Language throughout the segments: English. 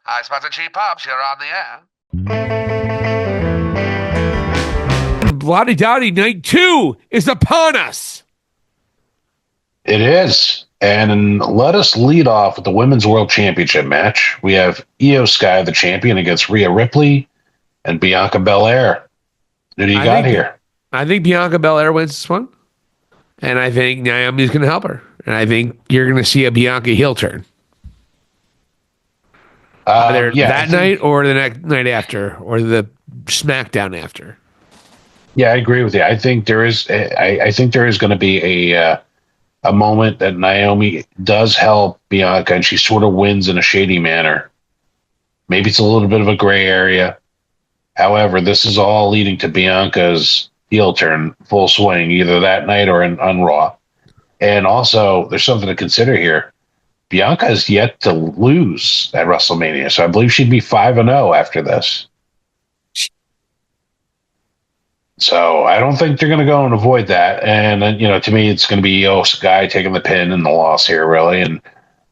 Hi, Spots and Cheap Pops. You're on the air. Bloody Dowdy Night 2 is upon us. It is. And let us lead off with the Women's World Championship match. We have Io Sky, the champion, against Rhea Ripley and Bianca Belair. Who do you got here? I think Bianca Belair wins this one. And I think Naomi's going to help her. And I think you're going to see a Bianca heel turn. Either that night or the next night after or the SmackDown after. Yeah, I agree with you. I think there is. I think there is going to be a moment that Naomi does help Bianca, and she sort of wins in a shady manner. Maybe it's a little bit of a gray area. However, this is all leading to Bianca's heel turn full swing, either that night or on Raw. And also, there's something to consider here. Bianca has yet to lose at WrestleMania, so I believe she'd be 5-0 after this. So I don't think they're going to go and avoid that. And, to me, it's going to be Io Sky taking the pin and the loss here, really. And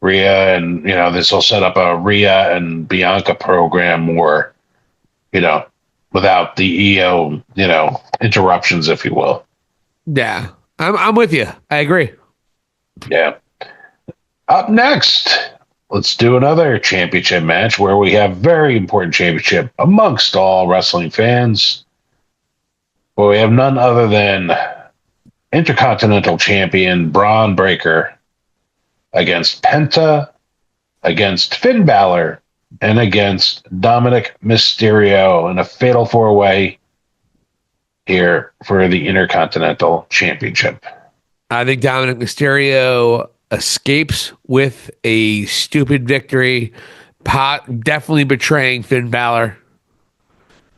Rhea, and, this will set up a Rhea and Bianca program more, without the Io, interruptions, if you will. Yeah, I'm with you. I agree. Yeah. Up next, let's do another championship match where we have very important championship amongst all wrestling fans. Well, we have none other than Intercontinental Champion Braun Breaker against Penta, against Finn Balor, and against Dominic Mysterio in a fatal four-way here for the Intercontinental Championship. I think Dominic Mysterio escapes with a stupid victory, definitely betraying Finn Balor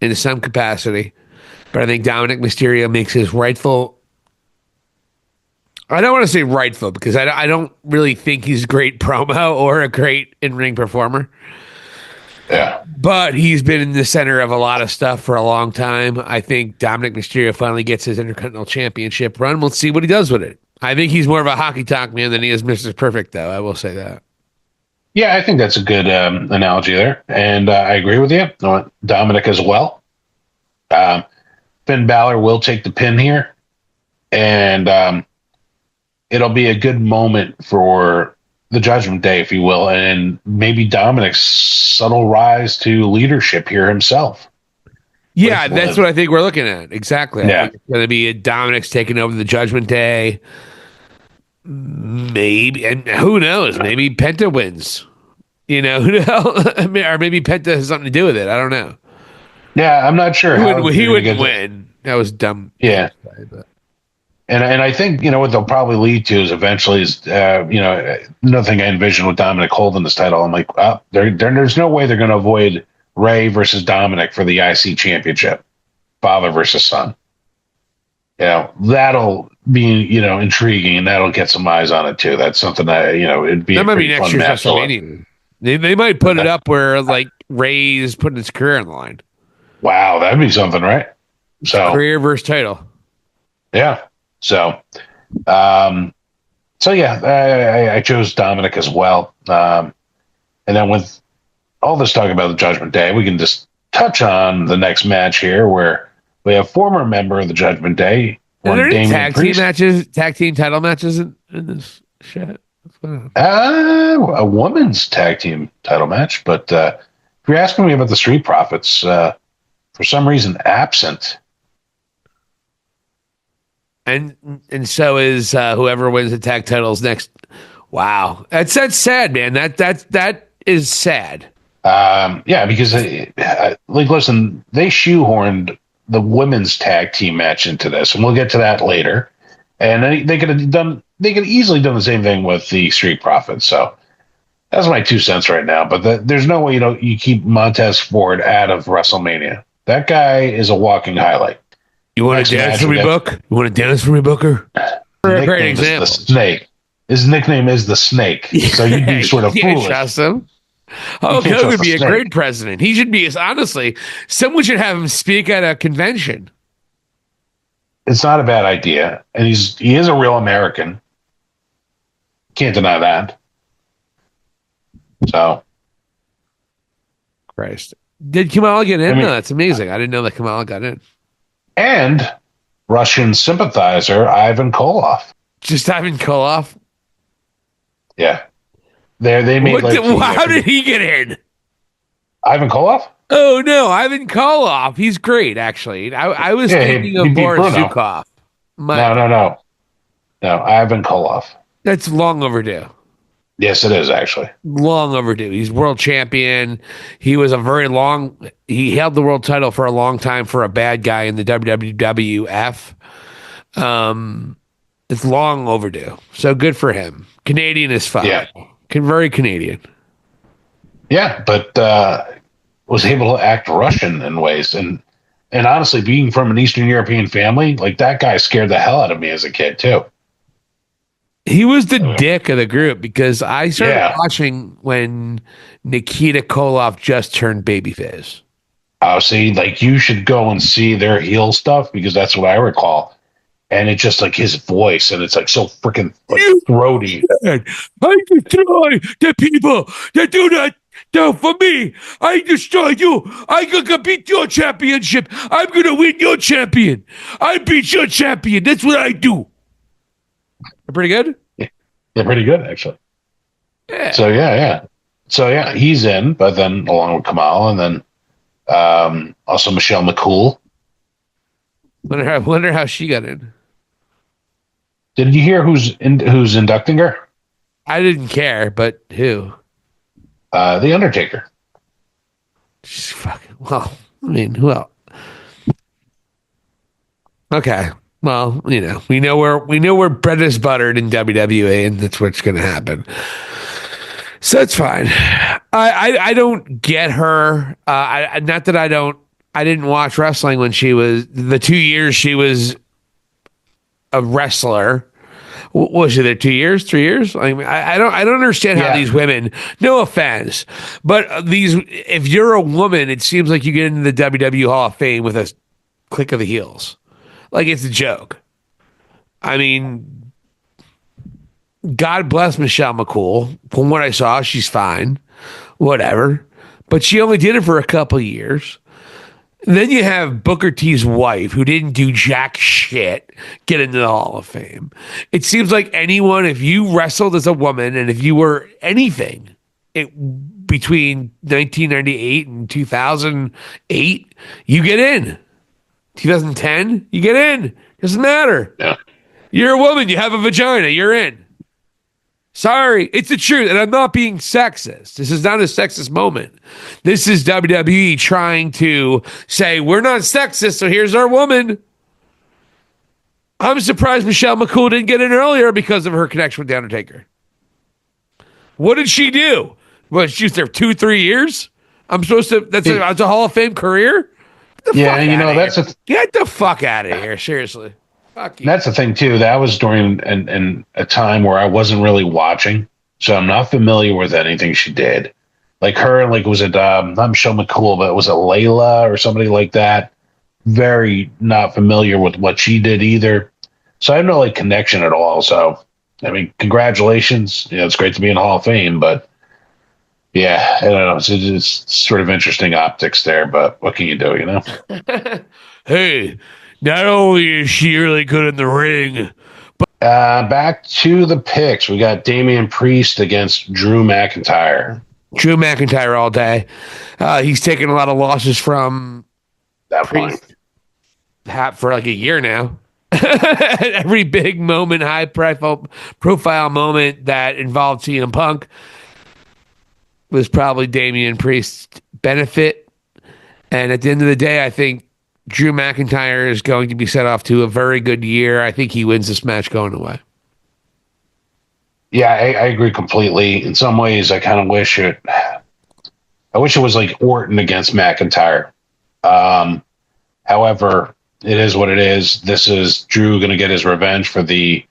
in some capacity. But I think Dominic Mysterio makes his rightful. I don't want to say rightful because I don't really think he's a great promo or a great in-ring performer. Yeah. But he's been in the center of a lot of stuff for a long time. I think Dominic Mysterio finally gets his Intercontinental Championship run. We'll see what he does with it. I think he's more of a hockey talk man than he is Mr. Perfect, though. I will say that. Yeah, I think that's a good analogy there. And I agree with you. I want Dominic as well. Finn Balor will take the pin here. And it'll be a good moment for the Judgment Day, if you will. And maybe Dominic's subtle rise to leadership here himself. Yeah, that's what I think we're looking at. Exactly. Yeah. I think it's going to be Dominic's taking over the Judgment Day. Maybe, and who knows? Maybe Penta wins. Who knows? Or maybe Penta has something to do with it. I don't know. Yeah, I'm not sure. He wouldn't win. That was dumb. Yeah. And I think, what they'll probably lead to is eventually nothing I envision with Dominic holding this title. I'm like, there's no way they're going to avoid Ray versus Dominic for the IC championship, father versus son. That'll be, intriguing, and that'll get some eyes on it too. That's something that, it'd be that a might be pretty next fun year's match. WrestleMania. They might put it up where like Ray's putting his career on the line. Wow, that'd be something, right? So career versus title. Yeah. So I chose Dominic as well. And then with all this talk about the Judgment Day, we can just touch on the next match here where we have former member of the Judgment Day. Are there any tag team title matches in this shit? A women's tag team title match. But if you're asking me about the Street Profits, for some reason, absent. And so is whoever wins the tag titles next. Wow, that's sad, man. That is sad. Yeah, because listen, they shoehorned the women's tag team match into this, and we'll get to that later. And they could easily done the same thing with the Street Profits. So that's my 2 cents right now. But there's no way you keep Montez Ford out of WrestleMania. That guy is a walking highlight. You want to dance for me, Book? You want to dance for me, Booker? A great example. The Snake. His nickname is the Snake. So you'd be sort of foolish. Trust him. Hulk Hogan would be a great president. He should be, honestly, someone should have him speak at a convention. It's not a bad idea. And he is a real American. Can't deny that. So Christ. Did Kamala get in? I mean- No, that's amazing. I didn't know that Kamala got in. And Russian sympathizer Ivan Koloff. Just Ivan Koloff. Yeah. They made How did he get in? Ivan Koloff? Oh no, Ivan Koloff. He's great, actually. I was thinking he of beat Boris Bruno. Zukov. No, Ivan Koloff. That's long overdue. Yes, it is actually. Long overdue. He's world champion. He held the world title for a long time for a bad guy in the WWF. It's long overdue. So good for him. Canadian as fuck. Yeah. Very Canadian. Yeah, but was able to act Russian in ways. And honestly, being from an Eastern European family, like that guy scared the hell out of me as a kid too. He was the dick of the group because I started watching when Nikita Koloff just turned babyface. Oh, see, like you should go and see their heel stuff because that's what I recall. And it's just like his voice, and it's like so freaking throaty. I destroy the people that do not do for me. I destroy you. I can beat your championship. I'm gonna win your champion. I beat your champion. That's what I do. Pretty good? They're pretty good, actually. Yeah. So, he's in, but then along with Kamal, and then also Michelle McCool. Wonder how she got in. Did you hear who's inducting her? I didn't care, but who? The Undertaker. Well, I mean, who else? Okay. Well, we know where bread is buttered in WWE, and that's what's going to happen. So it's fine. I don't get her. Not that I didn't watch wrestling when she was the 2 years she was a wrestler. Was she there 2 years, 3 years? I mean, I don't understand how these women. No offense, but if you're a woman, it seems like you get into the WWE Hall of Fame with a click of the heels. Like it's a joke. I mean, God bless Michelle McCool. From what I saw, she's fine. Whatever. But she only did it for a couple of years. And then you have Booker T's wife, who didn't do jack shit, get into the Hall of Fame. It seems like anyone, if you wrestled as a woman and if you were anything between 1998 and 2008, you get in. 2010, you get in. Doesn't matter. Yeah. You're a woman. You have a vagina. You're in. Sorry. It's the truth. And I'm not being sexist. This is not a sexist moment. This is WWE trying to say, we're not sexist, so here's our woman. I'm surprised Michelle McCool didn't get in earlier because of her connection with The Undertaker. What did she do? What, she was there 2-3 years? I'm supposed to, that's a Hall of Fame career? That's get the fuck out of here, seriously. Fuck you. That's the thing too. That was during a time where I wasn't really watching, so I'm not familiar with anything she did. Like her, like was it not Michelle McCool, but was it Layla or somebody like that? Very not familiar with what she did either. So I have no like connection at all. So I mean, congratulations. It's great to be in Hall of Fame, but yeah, I don't know. It's sort of interesting optics there, but what can you do, Hey, not only is she really good in the ring, but back to the picks. We got Damian Priest against Drew McIntyre. Drew McIntyre all day. He's taken a lot of losses from That Priest for like a year now. Every big moment, high profile moment that involved CM Punk was probably Damian Priest's benefit. And at the end of the day, I think Drew McIntyre is going to be set off to a very good year. I think he wins this match going away. Yeah, I agree completely. In some ways, I kind of wish it was like Orton against McIntyre. However, it is what it is. This is Drew going to get his revenge for the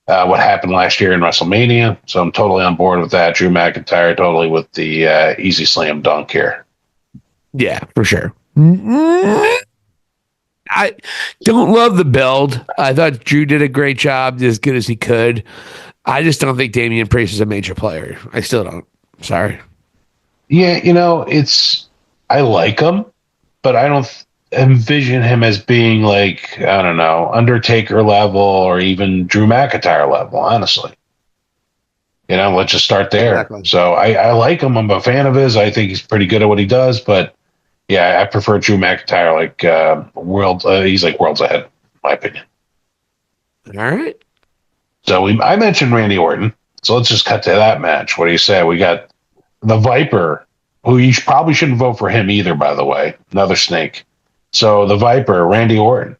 what happened last year in WrestleMania. So I'm totally on board with that. Drew McIntyre totally with the easy slam dunk here. Yeah, for sure. I don't love the build. I thought Drew did a great job, as good as he could. I just don't think Damian Priest is a major player. I still don't. Sorry. Yeah, it's I like him, but I don't envision him as being like, I don't know, Undertaker level or even Drew McIntyre level, honestly. Let's just start there. Exactly. So I like him. I'm a fan of his. I think he's pretty good at what he does, but yeah, I prefer Drew McIntyre. Like he's like worlds ahead, in my opinion. All right. So I mentioned Randy Orton. So let's just cut to that match. What do you say? We got the Viper, who you probably shouldn't vote for him either, by the way. Another snake. So the Viper, Randy Orton,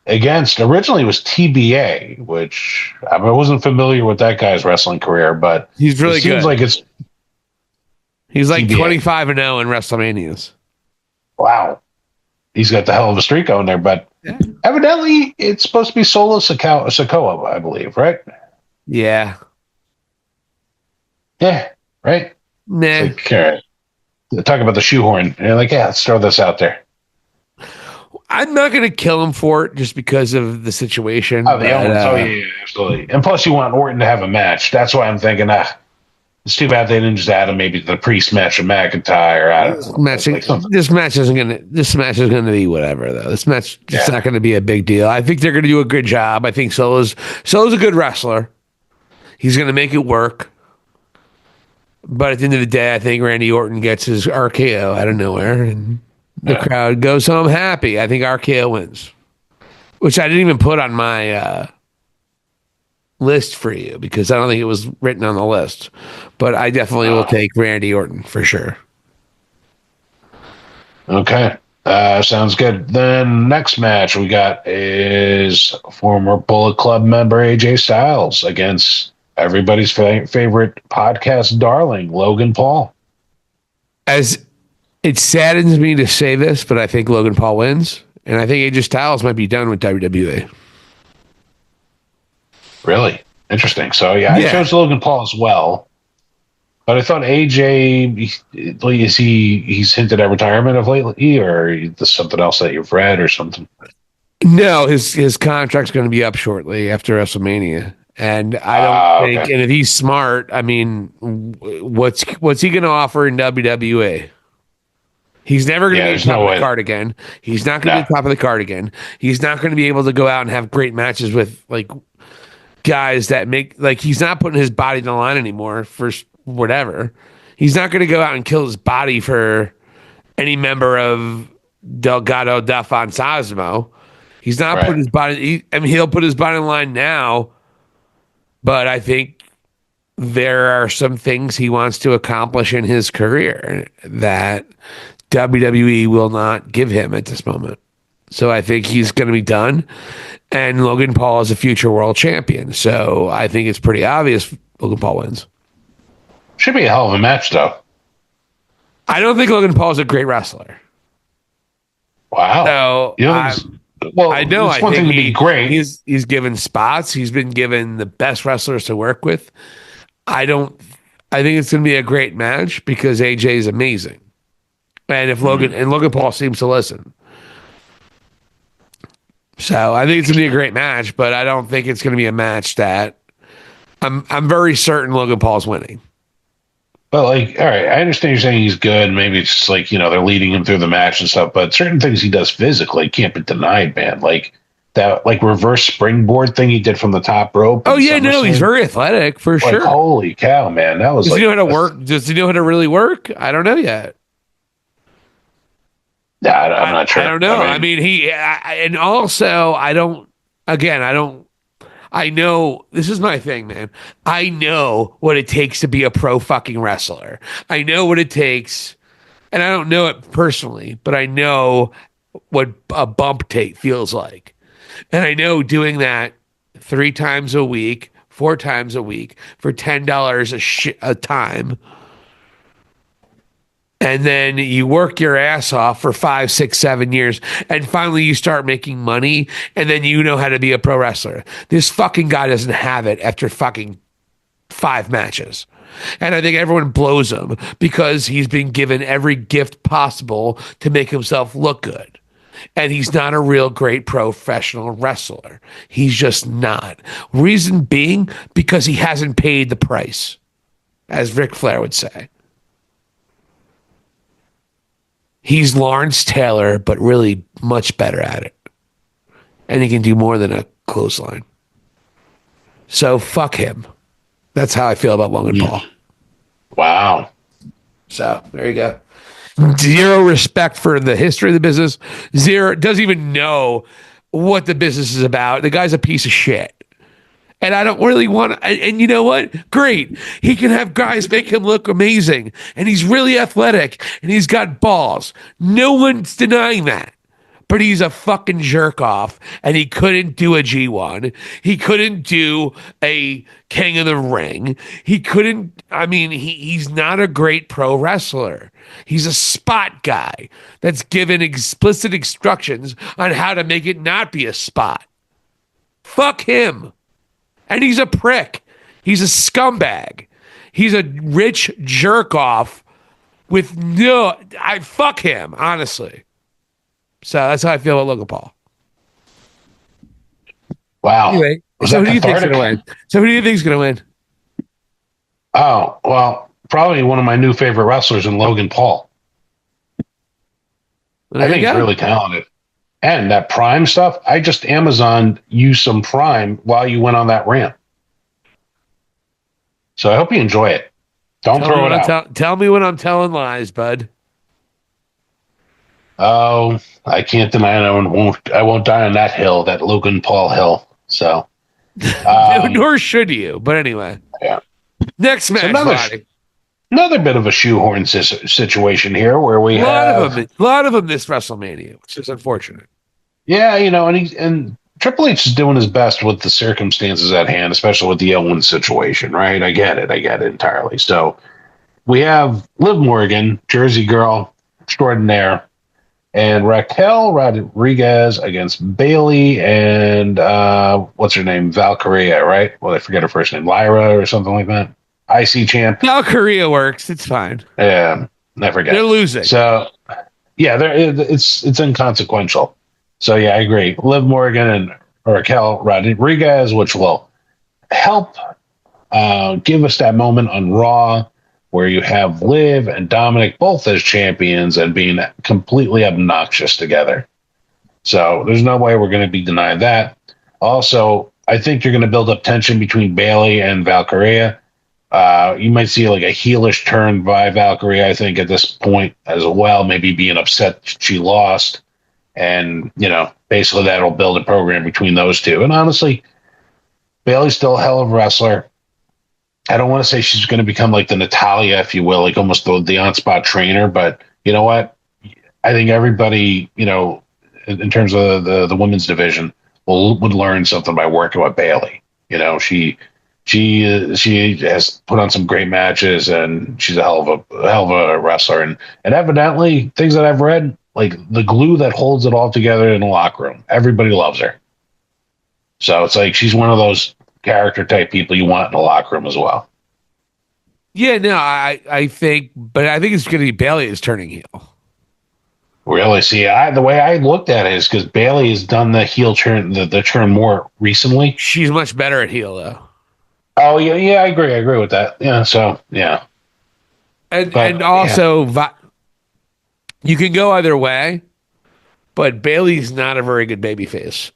against originally was TBA, which I wasn't familiar with that guy's wrestling career, but He's really it seems good. like it's He's like TBA. 25-0 in WrestleManias. Wow. He's got the hell of a streak on there, but evidently it's supposed to be Solo Sikoa, I believe, right? Yeah. Yeah, right? Nah. It's like, all right. Talk about the shoehorn. And you're like, yeah, let's throw this out there. I'm not going to kill him for it just because of the situation. Oh, yeah, absolutely. And plus, you want Orton to have a match. That's why I'm thinking, it's too bad they didn't just add him maybe to the pre-match of McIntyre. I don't know. This match is going to be whatever though. This match it's not going to be a big deal. I think they're going to do a good job. I think Solo's a good wrestler. He's going to make it work. But at the end of the day, I think Randy Orton gets his RKO out of nowhere and the crowd goes home happy. I think RKO wins, which I didn't even put on my list for you because I don't think it was written on the list. But I definitely will take Randy Orton for sure. Okay. Sounds good. Then next match we got is former Bullet Club member AJ Styles against everybody's favorite podcast darling, Logan Paul. As it saddens me to say this, but I think Logan Paul wins, and I think AJ Styles might be done with WWE. Really? Interesting. So, I chose Logan Paul as well. But I thought AJ, he's hinted at retirement of lately, or is this something else that you've read or something? No, his contract's going to be up shortly after WrestleMania. And I don't think, and if he's smart, I mean, what's he going to offer in WWE? He's never going to be top of the card again. He's not going to be top of the card again. He's not going to be able to go out and have great matches with like guys that make like he's not putting his body on the line anymore for whatever. He's not going to go out and kill his body for any member of Delgado da Fantasma. He's not putting his body. He'll put his body on the line now. But I think there are some things he wants to accomplish in his career that WWE will not give him at this moment. So I think he's going to be done. And Logan Paul is a future world champion. So I think it's pretty obvious Logan Paul wins. Should be a hell of a match, though. I don't think Logan Paul is a great wrestler. Wow. So I know. It's one thing to be great. He's given spots. He's been given the best wrestlers to work with. I think it's going to be a great match because AJ is amazing, and if Logan Paul seems to listen, so I think it's going to be a great match. But I don't think it's going to be a match that I'm very certain Logan Paul's winning. But like, all right, I understand you're saying he's good. Maybe it's just like, they're leading him through the match and stuff, but certain things he does physically can't be denied, man. Like that, like reverse springboard thing he did from the top rope. Oh yeah, no, he's very athletic for sure. Holy cow, man. That was Does he know how to work? Does he know how to really work? I don't know yet. Yeah, I'm not sure. I don't know. And also I don't, I know this is my thing, man. I know what it takes to be a pro fucking wrestler. I know what it takes, and I don't know it personally, but I know what a bump tape feels like. And I know doing that 3 times a week, 4 times a week for $10 a time. And then you work your ass off for 5, 6, 7 years, and finally you start making money, and then you know how to be a pro wrestler. This fucking guy doesn't have it after fucking 5 matches. And I think everyone blows him because he's been given every gift possible to make himself look good. And he's not a real great professional wrestler. He's just not. Reason being, because he hasn't paid the price, as Ric Flair would say. He's Lawrence Taylor, but really much better at it. And he can do more than a clothesline. So fuck him. That's how I feel about Logan Paul. Wow. So there you go. Zero respect for the history of the business. Zero, doesn't even know what the business is about. The guy's a piece of shit. And I don't really want to. And you know what? Great. He can have guys make him look amazing. And he's really athletic. And he's got balls. No one's denying that. But he's a fucking jerk off. And he couldn't do a G1. He couldn't do a King of the Ring. He couldn't. I mean, he's not a great pro wrestler. He's a spot guy that's given explicit instructions on how to make it not be a spot. Fuck him. And he's a prick. He's a scumbag. He's a rich jerk off with no. I fuck him, honestly. So that's how I feel about Logan Paul. Wow. Anyway, so who do you think's going to win? So who do you think's going to win? Oh, well, probably one of my new favorite wrestlers in Logan Paul. I think he's really talented. And that Prime stuff, I just Amazoned you some Prime while you went on that rant. So I hope you enjoy it. Don't throw it out. Tell me when I'm telling lies, bud. Oh, I can't deny it. I won't die on that hill, that Logan Paul hill. So, nor should you. But anyway, yeah. Next match, another bit of a shoehorn situation here, where we have a lot of them this WrestleMania, which is unfortunate. Yeah, and Triple H is doing his best with the circumstances at hand, especially with the Owens situation, right? I get it entirely. So we have Liv Morgan, Jersey Girl extraordinaire, and Raquel Rodriguez against Bailey and what's her name? Valkyria, right? Well, I forget her first name, Lyra or something like that. IC champ. Valkyria works. It's fine. Yeah, I forget. They're losing. So yeah, it's inconsequential. So yeah, I agree. Liv Morgan and Raquel Rodriguez, which will help give us that moment on Raw where you have Liv and Dominic both as champions and being completely obnoxious together. So there's no way we're going to be denied that. Also, I think you're going to build up tension between Bailey and Valkyria. You might see like a heelish turn by Valkyria, I think, at this point as well, maybe being upset she lost. And, basically that'll build a program between those two. And honestly, Bailey's still a hell of a wrestler. I don't want to say she's going to become like the Natalia, if you will, like almost the on-spot trainer. But you know what? I think everybody, in terms of the women's division, would learn something by working with Bailey. She has put on some great matches, and she's a hell of a wrestler. And evidently, things that I've read, like the glue that holds it all together in the locker room. Everybody loves her. So it's like she's one of those character type people you want in the locker room as well. Yeah, no, I think it's going to be Bailey is turning heel. Really? See, the way I looked at it is because Bailey has done the heel turn, the turn more recently. She's much better at heel, though. Oh, yeah, I agree with that. Yeah, so, yeah. And also, you can go either way, but Bailey's not a very good babyface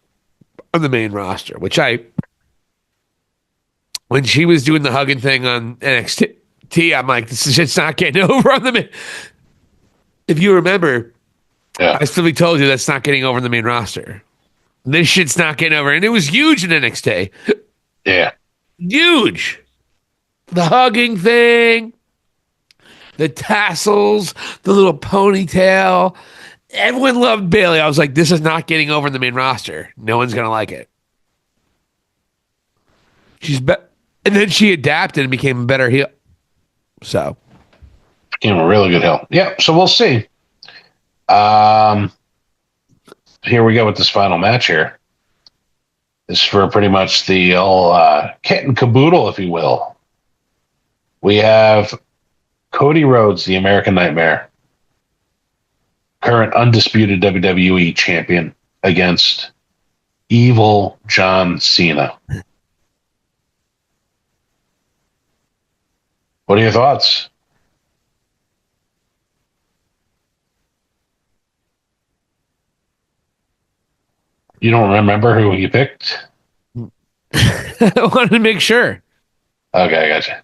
on the main roster, when she was doing the hugging thing on NXT, I'm like, this shit's not getting over on the main. If you remember, I specifically told you that's not getting over on the main roster. This shit's not getting over. And it was huge in NXT. Yeah. Huge. The hugging thing, the tassels, the little ponytail. Everyone loved Bailey. I was like, this is not getting over in the main roster. No one's going to like it. And then she adapted and became a better heel. So. Became a really good heel. Yeah, so we'll see. Here we go with this final match here. This is for pretty much the kit and caboodle, if you will. We have Cody Rhodes, the American Nightmare, current undisputed WWE champion, against Evil John Cena. What are your thoughts? You don't remember who you picked? I wanted to make sure. Okay, I gotcha.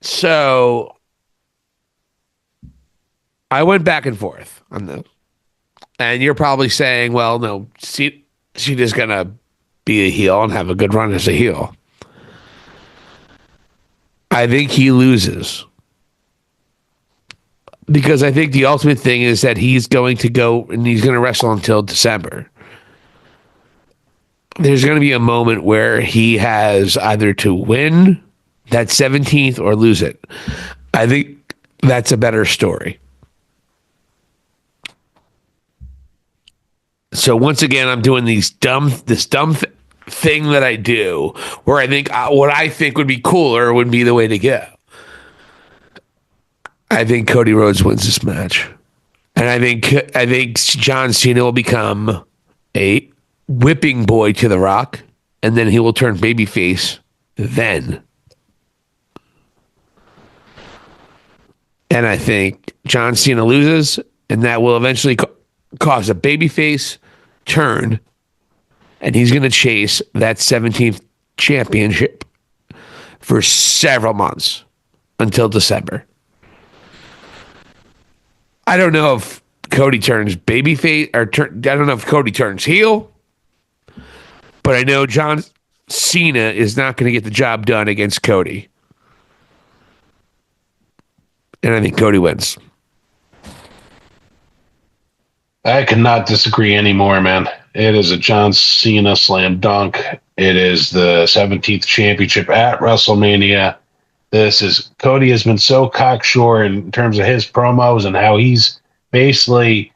So I went back and forth on this. And you're probably saying, well, no, she's just going to be a heel and have a good run as a heel. I think he loses. Because I think the ultimate thing is that he's going to go and he's going to wrestle until December. There's going to be a moment where he has either to win that 17th or lose it. I think that's a better story. So once again, I'm doing this dumb thing that I do where I think what I think would be cooler would be the way to go. I think Cody Rhodes wins this match. And I think John Cena will become a whipping boy to The Rock, and then he will turn babyface then. And I think John Cena loses, and that will eventually cause a babyface turn, and he's going to chase that 17th championship for several months until December. I don't know if Cody turns babyface I don't know if Cody turns heel, but I know John Cena is not going to get the job done against Cody. And I think Cody wins. I cannot disagree anymore, man. It is a John Cena slam dunk. It is the 17th championship at WrestleMania. Cody has been so cocksure in terms of his promos and how he's basically,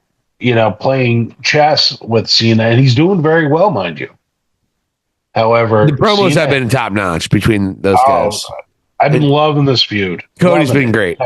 playing chess with Cena, and he's doing very well, mind you. However, the promos have been top notch between those guys. I've been loving this feud. Cody's been great.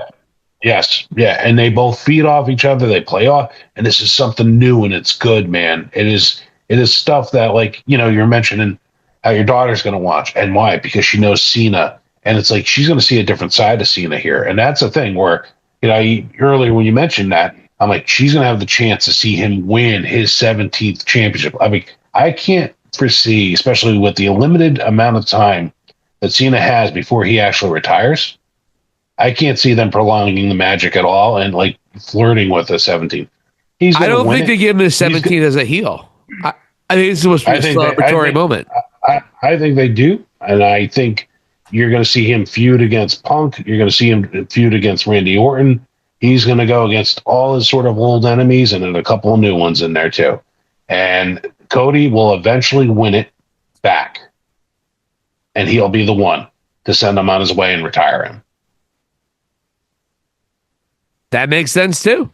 Yes, yeah, and they both feed off each other. They play off, and this is something new, and it's good, man. It is stuff that, like, you're mentioning how your daughter's going to watch, and why? Because she knows Cena. And it's like she's going to see a different side of Cena here. And that's the thing where, earlier when you mentioned that, I'm like, she's going to have the chance to see him win his 17th championship. I mean, I can't foresee, especially with the limited amount of time that Cena has before he actually retires, I can't see them prolonging the magic at all and, like, flirting with the 17th. I don't think they give him the 17th as a heel. I think it's supposed to be a celebratory moment. I think they do. And I think you're going to see him feud against Punk. You're going to see him feud against Randy Orton. He's going to go against all his sort of old enemies and then a couple of new ones in there too. And Cody will eventually win it back. And he'll be the one to send him on his way and retire him. That makes sense too.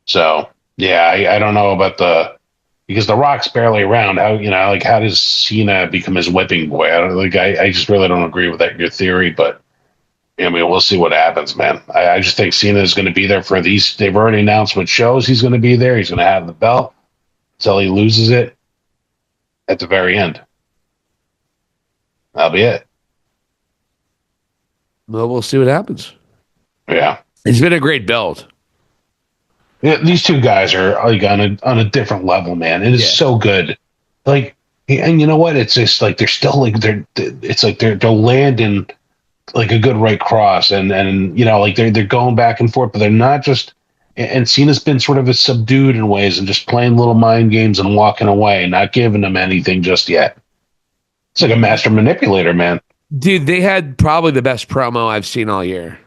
So, yeah, I don't know about because The Rock's barely around. How does Cena become his whipping boy? I just really don't agree with your theory, but I mean, we'll see what happens, man. I just think Cena is going to be there for these. They've already announced what shows he's going to be there. He's going to have the belt until he loses it at the very end. That'll be it. Well, we'll see what happens. Yeah. It's been a great build. Yeah, these two guys are like on a different level, man. It is so good. Like, and you know what? It's just like they're still like they're landing like a good right cross, and like they're going back and forth, but they're not just. And Cena's been sort of subdued in ways and just playing little mind games and walking away, not giving them anything just yet. It's like a master manipulator, man. Dude, they had probably the best promo I've seen all year.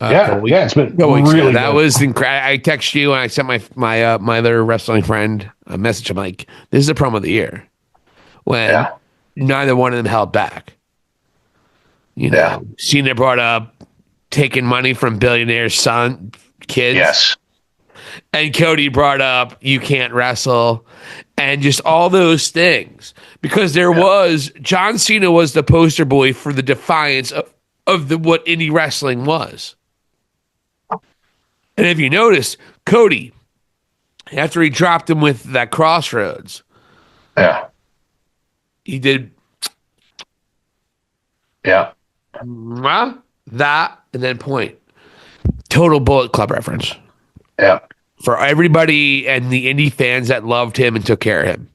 It's been really that was incredible. I texted you and I sent my other wrestling friend a message. I'm like, this is the promo of the year. When neither one of them held back. Cena brought up taking money from billionaires' kids. Yes. And Cody brought up you can't wrestle and just all those things. Because John Cena was the poster boy for the defiance of what indie wrestling was. And if you notice, Cody, after he dropped him with that crossroads, he did that and then point. Total Bullet Club reference. Yeah. for everybody and the indie fans that loved him and took care of him.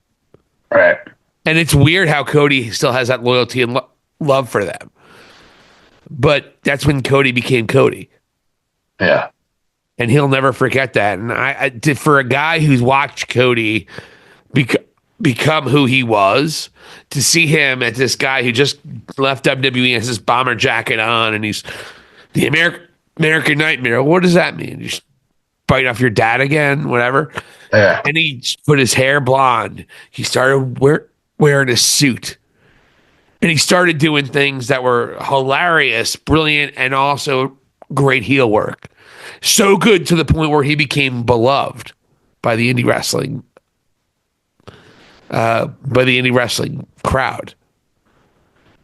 Right. And it's weird how Cody still has that loyalty and love for them. But that's when Cody became Cody. Yeah. And he'll never forget that. And for a guy who's watched Cody become who he was, to see him as this guy who just left WWE and has this bomber jacket on, and he's the American Nightmare. What does that mean? You just bite off your dad again, whatever. Yeah. And he put his hair blonde. He started wearing a suit. And he started doing things that were hilarious, brilliant, and also great heel work. So good to the point where he became beloved by the indie wrestling crowd.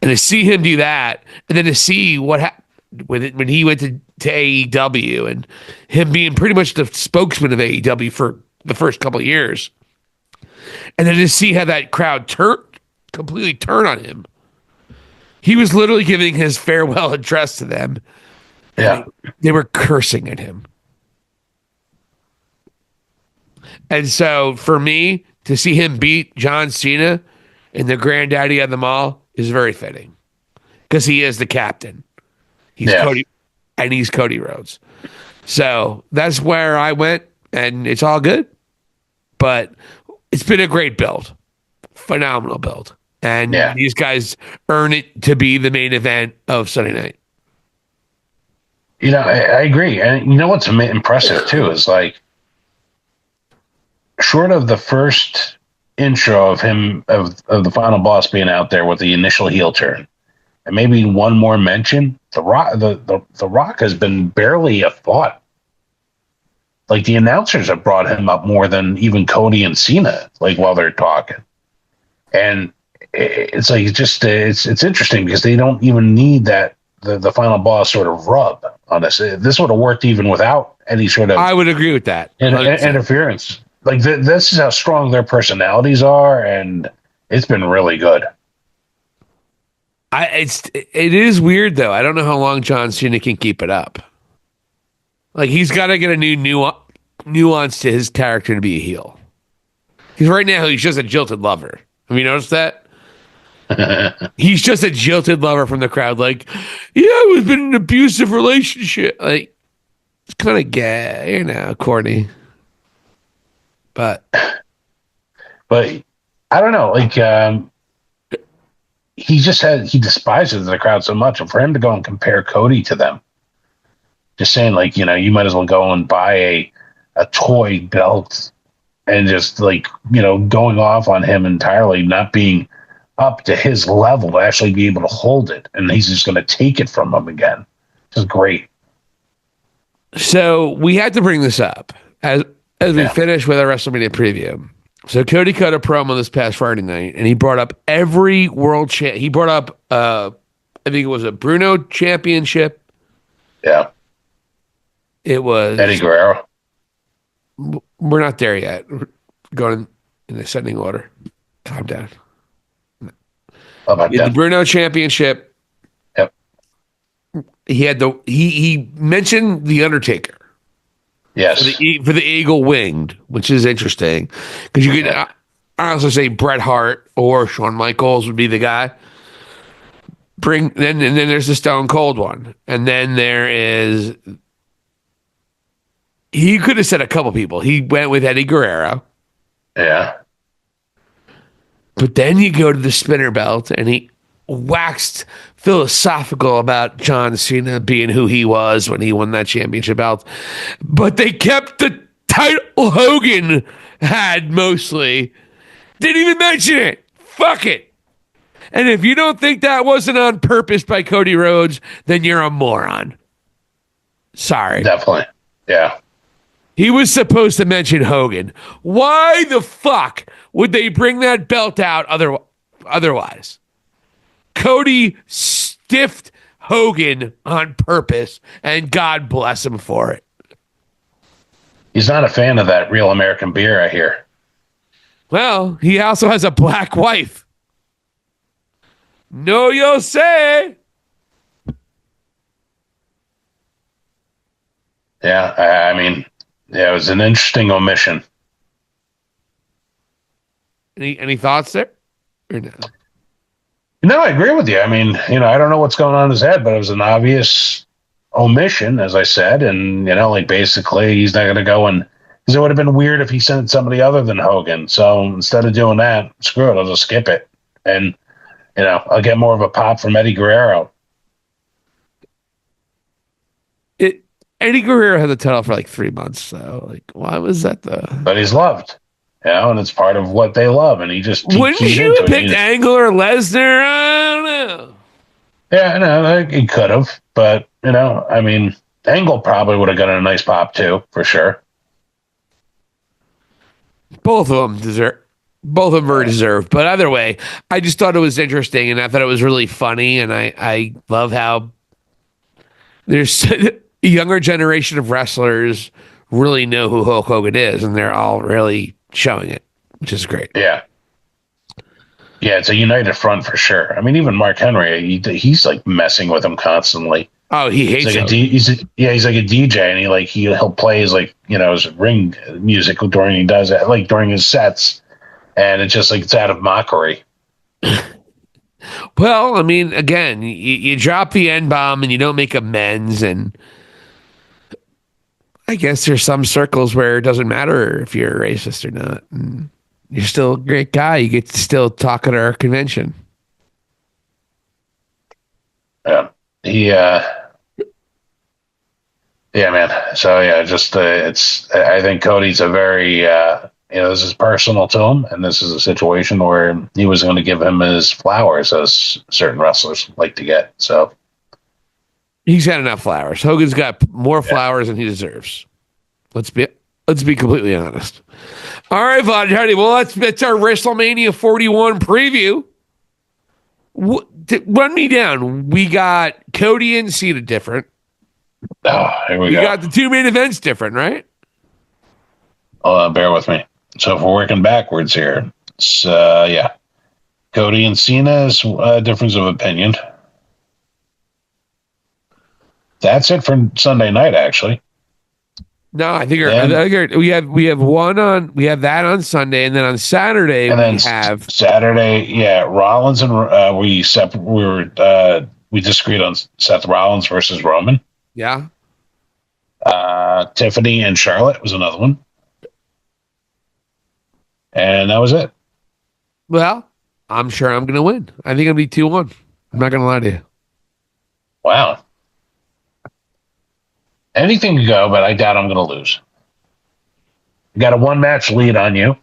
And to see him do that, and then to see what happened when he went to AEW, and him being pretty much the spokesman of AEW for the first couple of years, and then to see how that crowd completely turn on him. He was literally giving his farewell address to them. Yeah. They were cursing at him. And so for me, to see him beat John Cena in the granddaddy of them all is very fitting. Because he is the captain. He's Cody, and he's Cody Rhodes. So that's where I went, and it's all good. But it's been a great build. Phenomenal build. And these guys earn it to be the main event of Sunday night. You know, I agree. And you know what's impressive, too, is like, short of the first intro of him, of the final boss being out there with the initial heel turn, and maybe one more mention, the Rock has been barely a thought. Like, the announcers have brought him up more than even Cody and Cena, like, while they're talking. And it's like, it's interesting because they don't even need that, the final boss sort of rub on this. This would have worked even without any sort of... I would agree with that. Interference. Like, this is how strong their personalities are, and it's been really good. It is weird, though. I don't know how long John Cena can keep it up. Like, he's got to get a new nuance to his character to be a heel. Because right now, he's just a jilted lover. Have you noticed that? He's just a jilted lover from the crowd. Like, yeah, we've been in an abusive relationship. Like, it's kind of gay, corny. But I don't know. Like, he despises the crowd so much. And for him to go and compare Cody to them, just saying, like, you might as well go and buy a toy belt, and just, like, going off on him entirely, not being up to his level to actually be able to hold it, and he's just going to take it from him again. Just great. So we had to bring this up as we finish with our WrestleMania preview. So Cody cut a promo this past Friday night, and he brought up every world champ. He brought up, I think it was a Bruno championship. Yeah. It was Eddie Guerrero. We're not there yet. We're going in ascending order. Calm down. The Bruno championship. Yep. He had he mentioned the Undertaker. Yes. For the Eagle Winged, which is interesting because you could also say Bret Hart or Shawn Michaels would be the guy. And then there's the Stone Cold one, and then there is. He could have said a couple people. He went with Eddie Guerrero. Yeah. But then you go to the spinner belt, and he waxed philosophical about John Cena being who he was when he won that championship belt. But they kept the title Hogan had mostly. Didn't even mention it. Fuck it. And if you don't think that wasn't on purpose by Cody Rhodes, then you're a moron. Sorry. Definitely. Yeah. He was supposed to mention Hogan. Why the fuck would they bring that belt out otherwise? Cody stiffed Hogan on purpose, and God bless him for it. He's not a fan of that real American beer, I hear. Well, he also has a black wife. No, yo say. Yeah, I mean, Yeah, it was an interesting omission. Any thoughts there? Or no? No, I agree with you. I mean, I don't know what's going on in his head, but it was an obvious omission, as I said. And, like basically he's not going to go and, because it would have been weird if he sent somebody other than Hogan. So instead of doing that, screw it, I'll just skip it. And, I'll get more of a pop from Eddie Guerrero. Eddie Guerrero had the title for like 3 months. So, like, why was that But he's loved, and it's part of what they love. And he just. Wouldn't you have picked Angle or Lesnar? I don't know. Yeah, no, he could have. But, I mean, Angle probably would have gotten a nice pop too, for sure. Both of them were deserved. But either way, I just thought it was interesting, and I thought it was really funny. And I love how there's a younger generation of wrestlers really know who Hulk Hogan is, and they're all really showing it, which is great. Yeah. Yeah, it's a united front for sure. I mean, even Mark Henry, he's like messing with him constantly. Oh, he hates he's like him. He's like a DJ, and he'll play his his ring music during he does it, like during his sets, and it's just like it's out of mockery. Well, I mean, again, you drop the N-bomb and you don't make amends, and I guess there's some circles where it doesn't matter if you're a racist or not. And you're still a great guy. You get to still talk at our convention. Yeah. Yeah, man. So yeah, just I think Cody's a very this is personal to him, and this is a situation where he was going to give him his flowers, as certain wrestlers like to get. So he's got enough flowers. Hogan's got more flowers than he deserves. Let's be completely honest. All right, Vaughn. Well, that's our WrestleMania 41 preview. Run me down. We got Cody and Cena different. Oh, here we go. You got the two main events different, right? Bear with me. So if we're working backwards here, it's Cody and Cena is a difference of opinion. That's it for Sunday night, actually. No, I think we have that on Sunday, and then on Saturday Saturday, Rollins and we disagreed on Seth Rollins versus Roman. Yeah. Tiffany and Charlotte was another one. And that was it. Well, I'm sure I'm going to win. I think it'll be 2-1. I'm not going to lie to you. Wow. Anything can go, but I doubt I'm going to lose. You got a 1-match lead on you.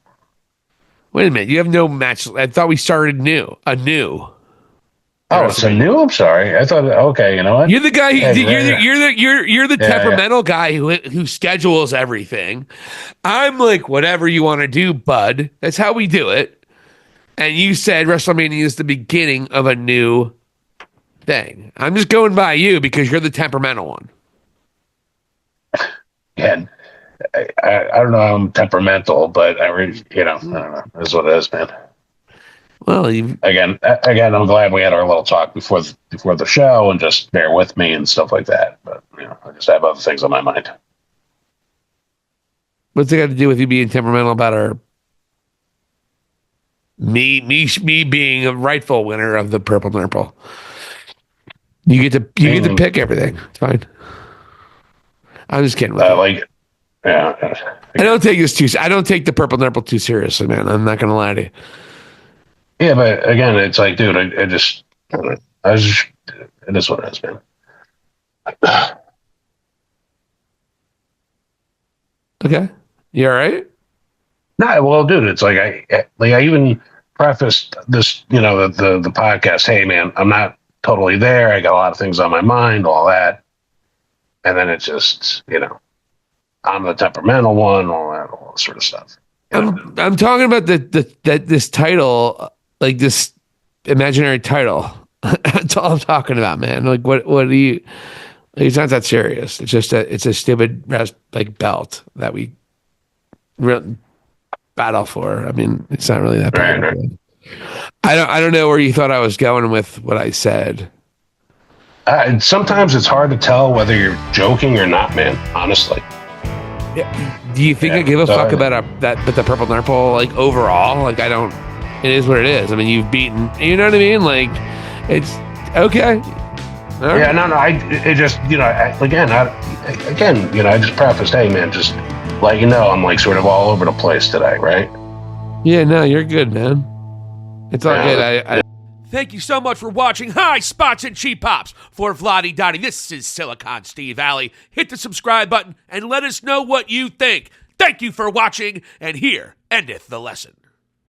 Wait a minute. You have no match. I thought we started anew. Oh, it's a new. I'm sorry. I thought. Okay, you know what? You're the guy. You're the temperamental guy who schedules everything. I'm like, whatever you want to do, bud. That's how we do it. And you said WrestleMania is the beginning of a new thing. I'm just going by you because you're the temperamental one. And I don't know. I'm temperamental, but I don't know. That's what it is, man. Well, again, I'm glad we had our little talk before the show, and just bear with me and stuff like that. But I just have other things on my mind. What's it got to do with you being temperamental about me being a rightful winner of the Purple Nurple? You get to pick everything. It's fine. I'm just kidding with you. I don't take this too. I don't take the Purple Nurple too seriously, man. I'm not gonna lie to you. Yeah, but again, it's like, dude, it is what it is, man. Okay, you all right? No, well, dude, it's like I even prefaced this, the podcast. Hey, man, I'm not totally there. I got a lot of things on my mind, all that, and then it's just, I'm the temperamental one, all that sort of stuff. I'm talking about this title. Like this imaginary title. That's all I'm talking about, man. Like what do you? Like, it's not that serious. It's just it's a stupid belt that we battle for. I mean, it's not really that bad. Right. I don't know where you thought I was going with what I said. Sometimes it's hard to tell whether you're joking or not, man. Honestly. Do you think I give a fuck about the purple nurple like overall? Like I don't. It is what it is. I mean, you've beaten. You know what I mean? Like it's okay. Yeah, no. It just I just prefaced, hey man, just let you know I'm like sort of all over the place today, right? Yeah, no, you're good, man. It's all good. Thank you so much for watching High Spots and Cheap Pops. For Vladi Dottie, this is Silicon Steve Alley. Hit the subscribe button and let us know what you think. Thank you for watching, and here endeth the lesson.